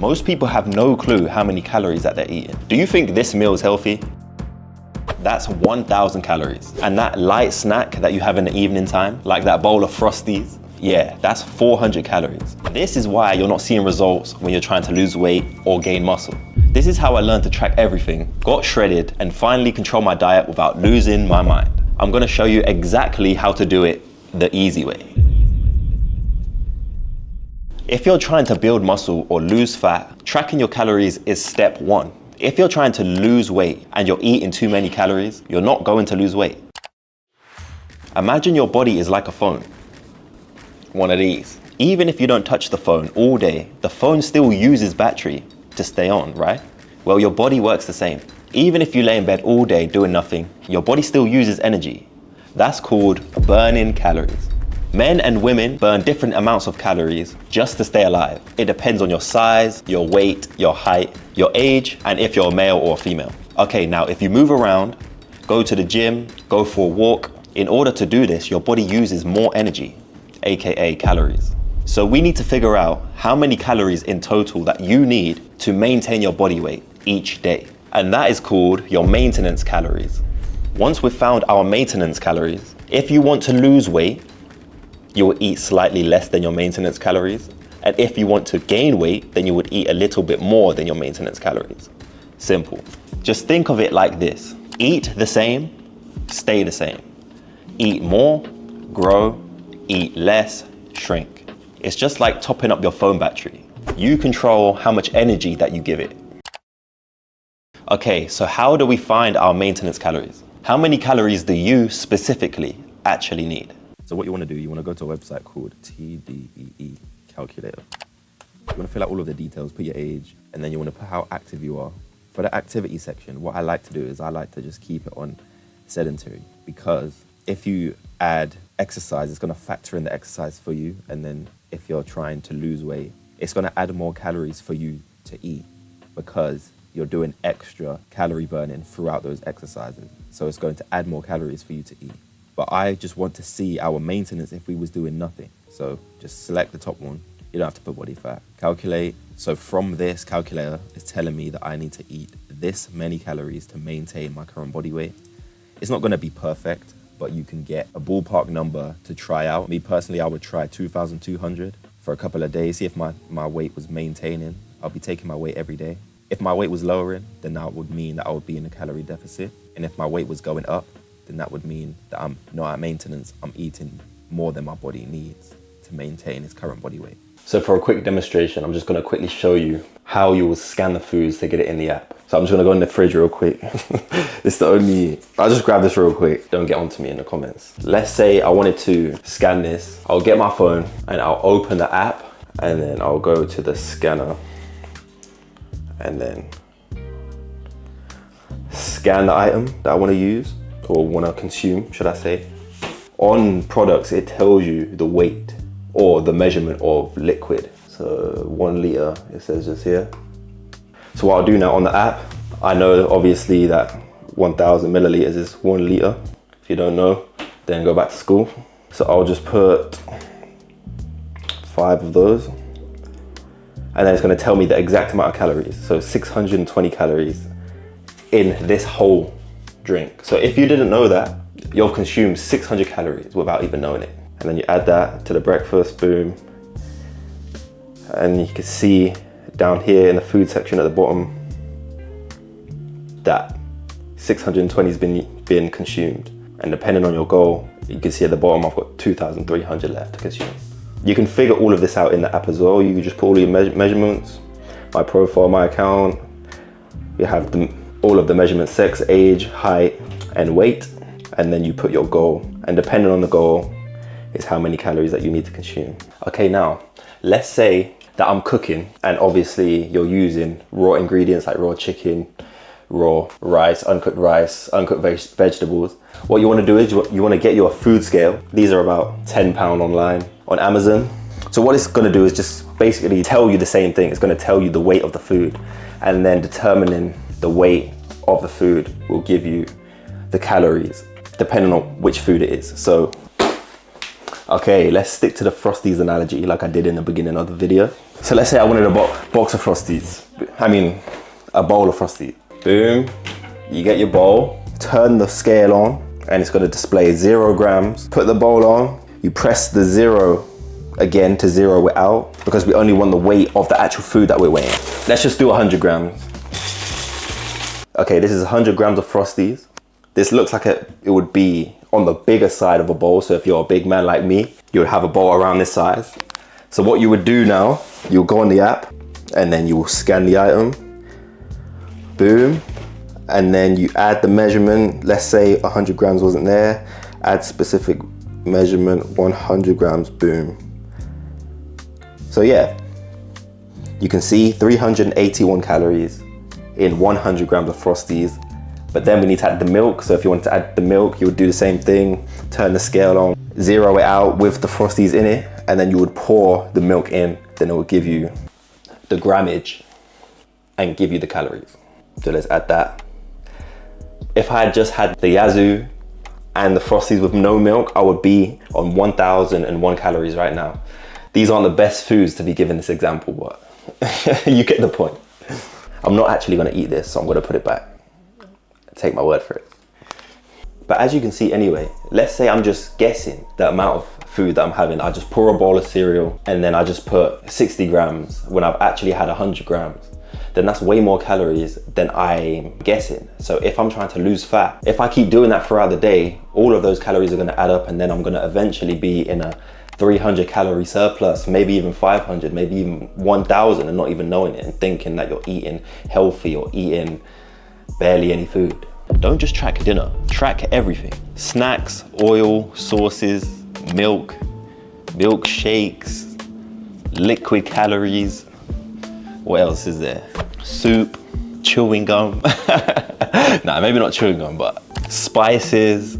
Most people have no clue how many calories that they're eating. Do you think this meal is healthy? That's 1,000 calories. And that light snack that you have in the evening time, like that bowl of Frosties, yeah, that's 400 calories. This is why you're not seeing results when you're trying to lose weight or gain muscle. This is how I learned to track everything, got shredded, and finally control my diet without losing my mind. I'm gonna show you exactly how to do it the easy way. If you're trying to build muscle or lose fat, tracking your calories is step one. If you're trying to lose weight and you're eating too many calories, you're not going to lose weight. Imagine your body is like a phone. One of these. Even if you don't touch the phone all day, the phone still uses battery to stay on, right? Well, your body works the same. Even if you lay in bed all day doing nothing, your body still uses energy. That's called burning calories. Men and women burn different amounts of calories just to stay alive. It depends on your size, your weight, your height, your age, and if you're a male or a female. Okay, now if you move around, go to the gym, go for a walk, in order to do this, your body uses more energy, aka calories. So we need to figure out how many calories in total that you need to maintain your body weight each day. And that is called your maintenance calories. Once we've found our maintenance calories, if you want to lose weight, you will eat slightly less than your maintenance calories. And if you want to gain weight, then you would eat a little bit more than your maintenance calories. Simple. Just think of it like this. Eat the same, stay the same. Eat more, grow, eat less, shrink. It's just like topping up your phone battery. You control how much energy that you give it. Okay, so how do we find our maintenance calories? How many calories do you specifically actually need? So what you want to do, you want to go to a website called TDEE calculator. You want to fill out all of the details, put your age, and then you want to put how active you are. For the activity section, what I like to do is I like to just keep it on sedentary, because if you add exercise, it's going to factor in the exercise for you. And then if you're trying to lose weight, it's going to add more calories for you to eat because you're doing extra calorie burning throughout those exercises. So it's going to add more calories for you to eat. But I just want to see our maintenance if we was doing nothing. So just select the top one. You don't have to put body fat. Calculate. So from this calculator, it's telling me that I need to eat this many calories to maintain my current body weight. It's not going to be perfect, but you can get a ballpark number to try out. Me personally, I would try 2,200 for a couple of days, see if my weight was maintaining. I'll be taking my weight every day. If my weight was lowering, then that would mean that I would be in a calorie deficit. And if my weight was going up, then that would mean that I'm not at maintenance. I'm eating more than my body needs to maintain its current body weight. So for a quick demonstration, I'm just going to quickly show you how you will scan the foods to get it in the app. So I'm just going to go in the fridge real quick. It's the only, I'll just grab this real quick. Don't get onto me in the comments. Let's say I wanted to scan this. I'll get my phone and I'll open the app and then I'll go to the scanner and then scan the item that I want to use or want to consume, should I say. On products, it tells you the weight or the measurement of liquid. So 1 liter, it says just here. So what I'll do now on the app, I know obviously that 1,000 milliliters is 1 liter. If you don't know, then go back to school. So I'll just put 5 of those. And then it's gonna tell me the exact amount of calories. So 620 calories in this whole drink. So if you didn't know that, you'll consume 600 calories without even knowing it. And then you add that to the breakfast, boom. And you can see down here in the food section at the bottom that 620 has been consumed. And depending on your goal, you can see at the bottom I've got 2,300 left to consume. You can figure all of this out in the app as well. You can just put all your measurements, my profile, my account. You have all of the measurements, sex, age, height, and weight. And then you put your goal. And depending on the goal is how many calories that you need to consume. Okay, now, let's say that I'm cooking and obviously you're using raw ingredients like raw chicken, raw rice, uncooked vegetables. What you want to do is you want to get your food scale. These are about £10 online on Amazon. So what it's going to do is just basically tell you the same thing. It's going to tell you the weight of the food, and then determining the weight of the food will give you the calories depending on which food it is. So Okay, let's stick to the Frosties analogy like I did in the beginning of the video. So let's say I wanted a box of Frosties. I mean, a bowl of Frosties. Boom, you get your bowl, turn the scale on, and it's gonna display 0 grams. Put the bowl on, you press the 0 again to 0 it out, because we only want the weight of the actual food that we're weighing. Let's just do 100 grams. Okay, this is 100 grams of Frosties. This looks like it would be on the bigger side of a bowl. So if you're a big man like me, you would have a bowl around this size. So what you would do now, you'll go on the app and then you will scan the item. Boom. And then you add the measurement. Let's say 100 grams wasn't there. Add specific measurement, 100 grams, boom. So yeah, you can see 381 calories in 100 grams of Frosties. But then we need to add the milk. So if you want to add the milk, you would do the same thing, turn the scale on, 0 it out with the Frosties in it, and then you would pour the milk in. Then it will give you the grammage and give you the calories. So let's add that. If I had just had the Yazoo and the Frosties with no milk, I would be on 1001 calories right now. These aren't the best foods to be given this example, but you get the point. I'm not actually gonna eat this, so I'm gonna put it back. Take my word for it. But as you can see anyway, let's say I'm just guessing the amount of food that I'm having. I just pour a bowl of cereal and then I just put 60 grams when I've actually had 100 grams. Then that's way more calories than I'm guessing. So if I'm trying to lose fat, if I keep doing that throughout the day, all of those calories are gonna add up, and then I'm gonna eventually be in a 300 calorie surplus, maybe even 500, maybe even 1,000, and not even knowing it, and thinking that you're eating healthy or eating barely any food. Don't just track dinner, track everything. Snacks, oil, sauces, milk, milkshakes, liquid calories. What else is there? Soup, chewing gum. Nah, maybe not chewing gum, but spices,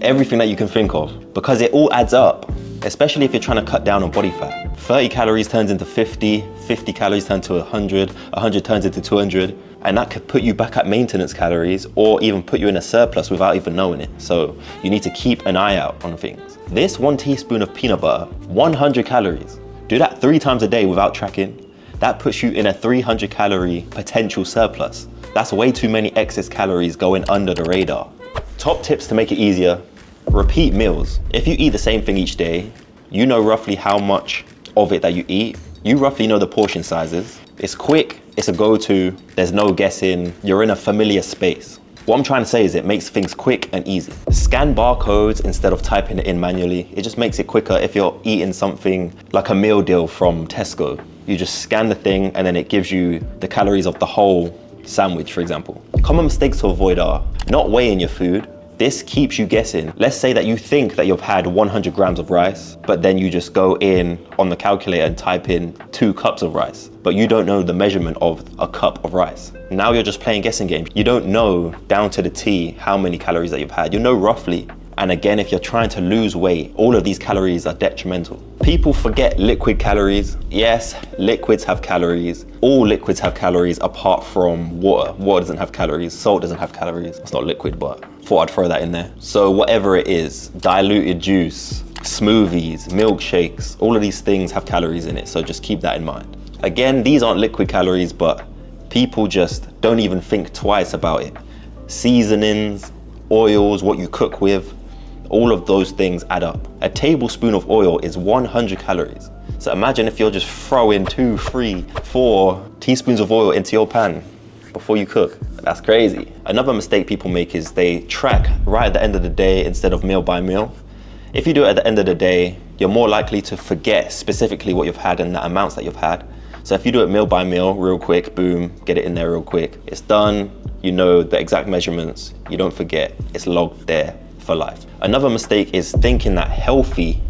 everything that you can think of, because it all adds up, especially if you're trying to cut down on body fat. 30 calories turns into 50, 50 calories turn to 100, 100 turns into 200, and that could put you back at maintenance calories or even put you in a surplus without even knowing it. So you need to keep an eye out on things. This 1 teaspoon of peanut butter, 100 calories. Do that 3 times a day without tracking. That puts you in a 300 calorie potential surplus. That's way too many excess calories going under the radar. Top tips to make it easier: repeat meals. If you eat the same thing each day, you know roughly how much of it that you eat. You roughly know the portion sizes. It's quick, it's a go-to, there's no guessing, you're in a familiar space. What I'm trying to say is it makes things quick and easy. Scan barcodes instead of typing it in manually. It just makes it quicker. If you're eating something like a meal deal from Tesco, you just scan the thing and then it gives you the calories of the whole sandwich, for example. Common mistakes to avoid are not weighing your food. This keeps you guessing. Let's say that you think that you've had 100 grams of rice, but then you just go in on the calculator and type in 2 cups of rice, but you don't know the measurement of a cup of rice. Now you're just playing guessing games. You don't know down to the T how many calories that you've had. You know roughly. And again, if you're trying to lose weight, all of these calories are detrimental. People forget liquid calories. Yes, liquids have calories. All liquids have calories apart from water. Water doesn't have calories. Salt doesn't have calories. It's not liquid, but thought I'd throw that in there. So whatever it is, diluted juice, smoothies, milkshakes, all of these things have calories in it. So just keep that in mind. Again, these aren't liquid calories, but people just don't even think twice about it. Seasonings, oils, what you cook with, all of those things add up. A tablespoon of oil is 100 calories. So imagine if you're just throwing 2, 3, 4 teaspoons of oil into your pan before you cook. That's crazy. Another mistake people make is they track right at the end of the day instead of meal by meal. If you do it at the end of the day, you're more likely to forget specifically what you've had and the amounts that you've had. So if you do it meal by meal, real quick, boom, get it in there real quick. It's done, you know the exact measurements, you don't forget, it's logged there for life. Another mistake is thinking that healthy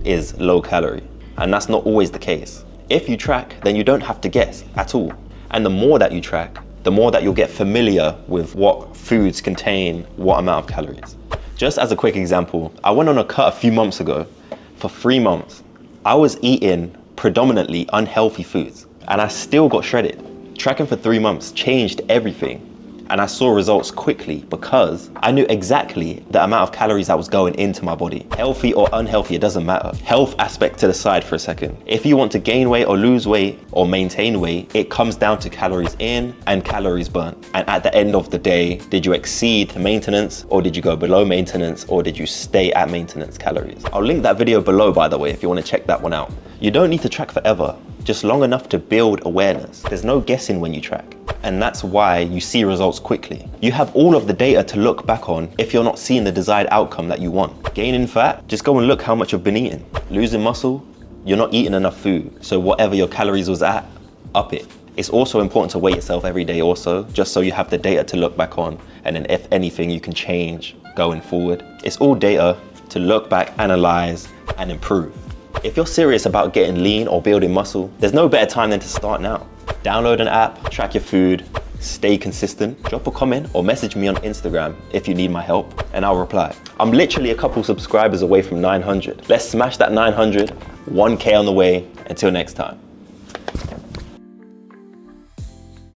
is low calorie, and that's not always the case. If you track, then you don't have to guess at all. And the more that you track, the more that you'll get familiar with what foods contain what amount of calories. Just as a quick example, I went on a cut a few months ago. For 3 months, I was eating predominantly unhealthy foods, and I still got shredded. Tracking for 3 months changed everything. and I saw results quickly because I knew exactly the amount of calories that was going into my body. Healthy or unhealthy, it doesn't matter. Health aspect to the side for a second. If you want to gain weight or lose weight or maintain weight, it comes down to calories in and calories burnt. And at the end of the day, did you exceed maintenance, or did you go below maintenance, or did you stay at maintenance calories? I'll link that video below, by the way, if you want to check that one out. You don't need to track forever, just long enough to build awareness. There's no guessing when you track. And that's why you see results quickly. You have all of the data to look back on if you're not seeing the desired outcome that you want. Gaining fat, just go and look how much you've been eating. Losing muscle, you're not eating enough food. So whatever your calories was at, up it. It's also important to weigh yourself every day also, just so you have the data to look back on. And then if anything, you can change going forward. It's all data to look back, analyze, and improve. If you're serious about getting lean or building muscle, there's no better time than to start now. Download an app, track your food, stay consistent, drop a comment or message me on Instagram if you need my help and I'll reply. I'm literally a couple subscribers away from 900. Let's smash that 900, 1K on the way. Until next time.